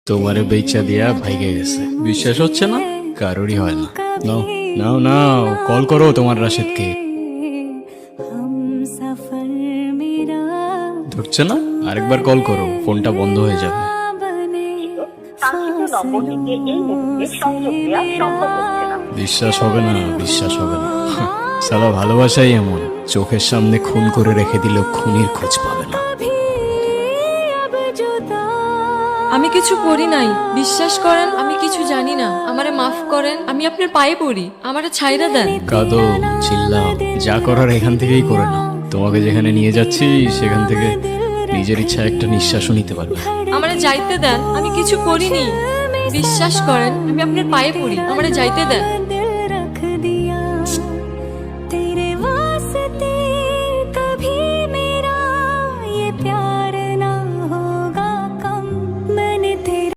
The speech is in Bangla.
তোমারে বেচা দিয়া ভাইগে গেছে। বিশ্বাস হচ্ছে না? কারোরই হয় না। নাও নাও নাও, কল করো তোমার রাশেদকে। ধরছে না? আরেকবার কল করো, ফোনটা বন্ধ হয়ে যাবে। কাঙ্ক্ষিত নম্বরটিকে এই মুহূর্তে সংযোগ দেওয়া সম্ভব হচ্ছে না। বিশ্বাস হবে না, বিশ্বাস হবে না। সালা ভালোবাসাই এমন, চোখের সামনে খুন করে রেখে দিলেও খুনির খোঁজ পাবে না। আমি কিছু করি নাই, বিশ্বাস করেন আমি কিছু জানি না। আমারে মাফ করেন, আমি আপনার পায়ে পড়ি, আমারে ছাইরা দেন। কাঁদো, চিল্লাও, যা করার এখান থেকেই করে নাও। তোমাকে যেখানে নিয়ে যাচ্ছি সেখান থেকে নিজের ইচ্ছা একটা নিঃশ্বাসও নিতে পারবে। আমারে যাইতে দেন, আমি কিছু করিনি। বিশ্বাস করেন আমি আপনার পায়ে পড়ি, আমারে যাইতে দেন।